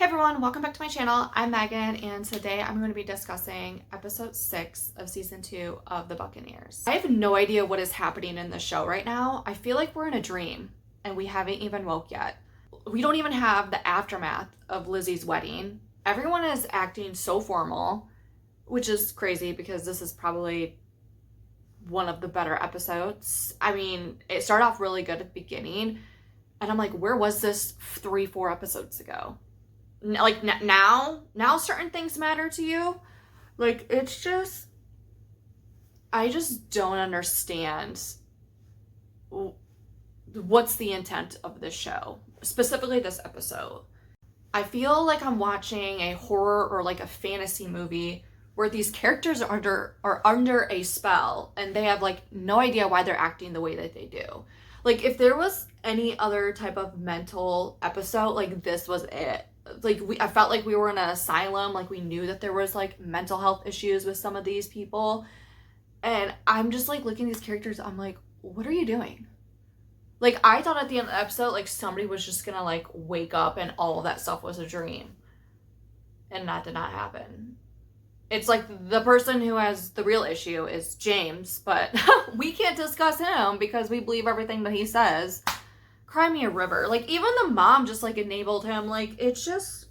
Hey everyone, welcome back to my channel. I'm Megan, and today I'm going to be discussing episode 6 of season 2 of the Buccaneers. I have no idea what is happening in the show right now. I feel like we're in a dream and we haven't even woke yet. We don't even have the aftermath of Lizzie's wedding. Everyone is acting so formal, which is crazy because this is probably one of the better episodes. I mean, it started off really good at the beginning, and I'm like, where was this 3-4 episodes ago? Like now certain things matter to you. Like, it's just, I just don't understand what's the intent of this show, specifically this episode. I feel like I'm watching a horror or like a fantasy movie where these characters are under a spell and they have like no idea why they're acting the way that they do. Like, if there was any other type of mental episode, like, this was it. Like, I felt like we were in an asylum. Like, we knew that there was like mental health issues with some of these people, and I'm just like looking at these characters, I'm like, what are you doing? Like, I thought at the end of the episode, like, somebody was just gonna like wake up and all of that stuff was a dream, and that did not happen. It's like the person who has the real issue is James, but we can't discuss him because we believe everything that he says. Cry me a river. Like, even the mom just like enabled him. Like, it just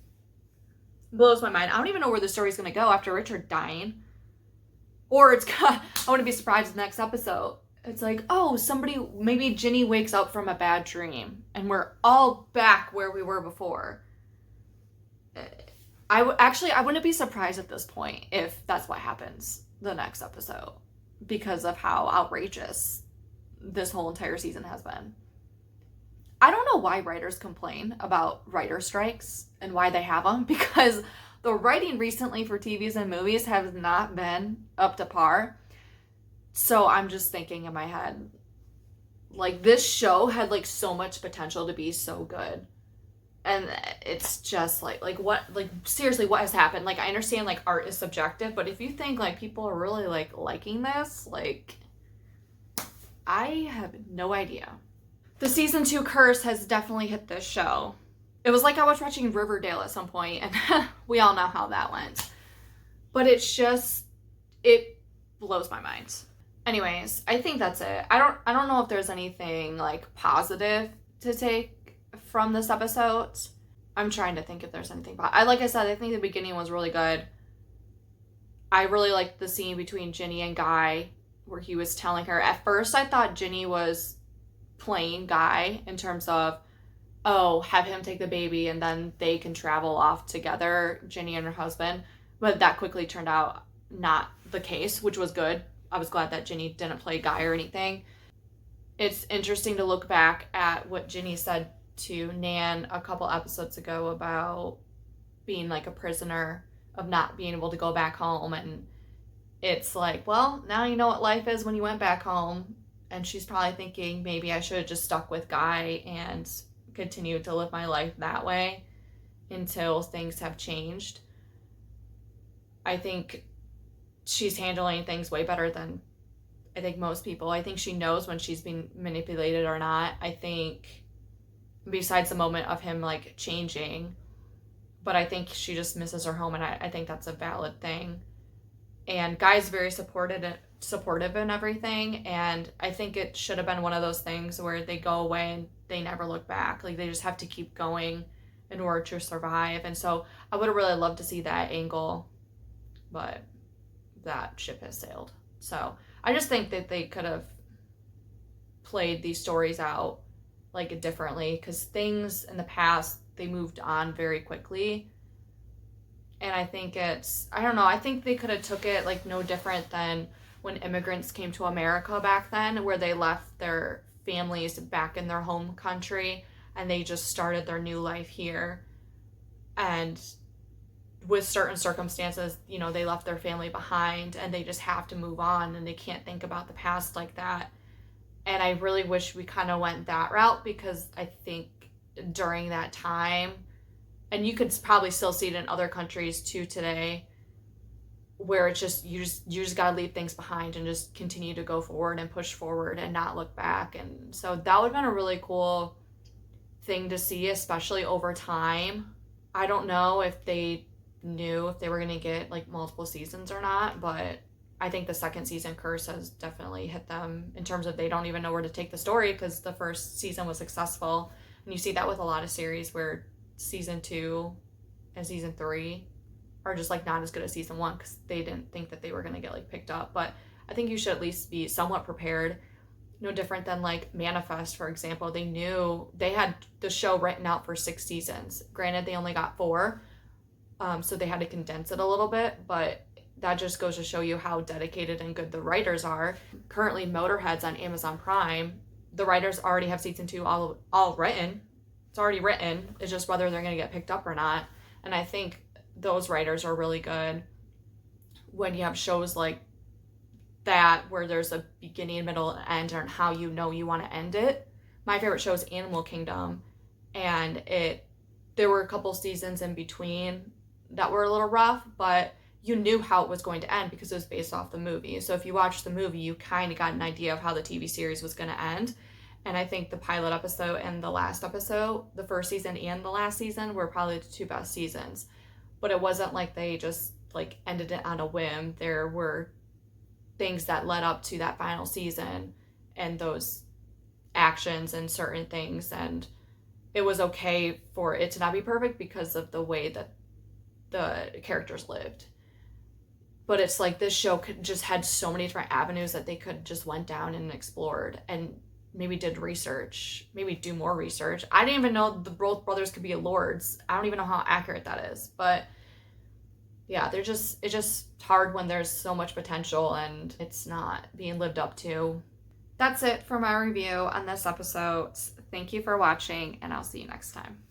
blows my mind. I don't even know where the story's gonna go after Richard dying. Or it's I wouldn't be surprised in the next episode. It's like, oh, maybe Ginny wakes up from a bad dream and we're all back where we were before. I wouldn't be surprised at this point if that's what happens the next episode, because of how outrageous this whole entire season has been. I don't know why writers complain about writer strikes and why they have them, because the writing recently for TVs and movies has not been up to par. So I'm just thinking in my head, like, this show had like so much potential to be so good. And it's just like what, like, seriously, what has happened? Like, I understand like art is subjective, but if you think like people are really like liking this, like, I have no idea. The season 2 curse has definitely hit this show. It was like I was watching Riverdale at some point, and we all know how that went. But it's just, it blows my mind. Anyways, I think that's it. I don't know if there's anything like positive to take from this episode. I'm trying to think if there's anything. Like I said, I think the beginning was really good. I really liked the scene between Ginny and Guy where he was telling her. At first, I thought Ginny was playing Guy in terms of, oh, have him take the baby and then they can travel off together, Ginny and her husband. But that quickly turned out not the case, which was good. I was glad that Ginny didn't play Guy or anything. It's interesting to look back at what Ginny said to Nan a couple episodes ago about being like a prisoner, of not being able to go back home. And it's like, well, now you know what life is when you went back home. And she's probably thinking, maybe I should have just stuck with Guy and continued to live my life that way until things have changed. I think she's handling things way better than I think most people. I think she knows when she's being manipulated or not. I think, besides the moment of him like changing, but I think she just misses her home, and I think that's a valid thing. And Guy's very supportive in everything, and I think it should have been one of those things where they go away and they never look back. Like, they just have to keep going in order to survive. And so I would have really loved to see that angle, but that ship has sailed. So I just think that they could have played these stories out like differently, because things in the past, they moved on very quickly. And I think I think they could have took it like no different than when immigrants came to America back then, where they left their families back in their home country and they just started their new life here. And with certain circumstances, you know, they left their family behind and they just have to move on and they can't think about the past like that. And I really wish we kind of went that route, because I think during that time, and you could probably still see it in other countries too today, where it's just, you just gotta leave things behind and just continue to go forward and push forward and not look back. And so that would have been a really cool thing to see, especially over time. I don't know if they knew if they were going to get like multiple seasons or not, but I think the second season curse has definitely hit them in terms of they don't even know where to take the story because the first season was successful. And you see that with a lot of series where season 2 and season 3 are just like not as good as season 1 because they didn't think that they were going to get like picked up. But I think you should at least be somewhat prepared. No different than like Manifest, for example. They knew they had the show written out for 6 seasons. Granted, they only got 4, so they had to condense it a little bit, but that just goes to show you how dedicated and good the writers are. Currently, Motorhead's on Amazon Prime. The writers already have season 2 all written. It's already written. It's just whether they're going to get picked up or not. And I think those writers are really good when you have shows like that where there's a beginning, middle, and end, and how you know you want to end it. My favorite show is Animal Kingdom, and there were a couple seasons in between that were a little rough, but you knew how it was going to end because it was based off the movie. So if you watched the movie, you kind of got an idea of how the TV series was going to end. And I think the pilot episode and the last episode, the first season and the last season, were probably the 2 best seasons. But it wasn't like they just like ended it on a whim. There were things that led up to that final season and those actions and certain things, and it was okay for it to not be perfect because of the way that the characters lived. But it's like this show could just had so many different avenues that they could just went down and explored and maybe did research, maybe do more research. I didn't even know the both brothers could be lords. I don't even know how accurate that is, but yeah, it's just hard when there's so much potential and it's not being lived up to. That's it for my review on this episode. Thank you for watching, and I'll see you next time.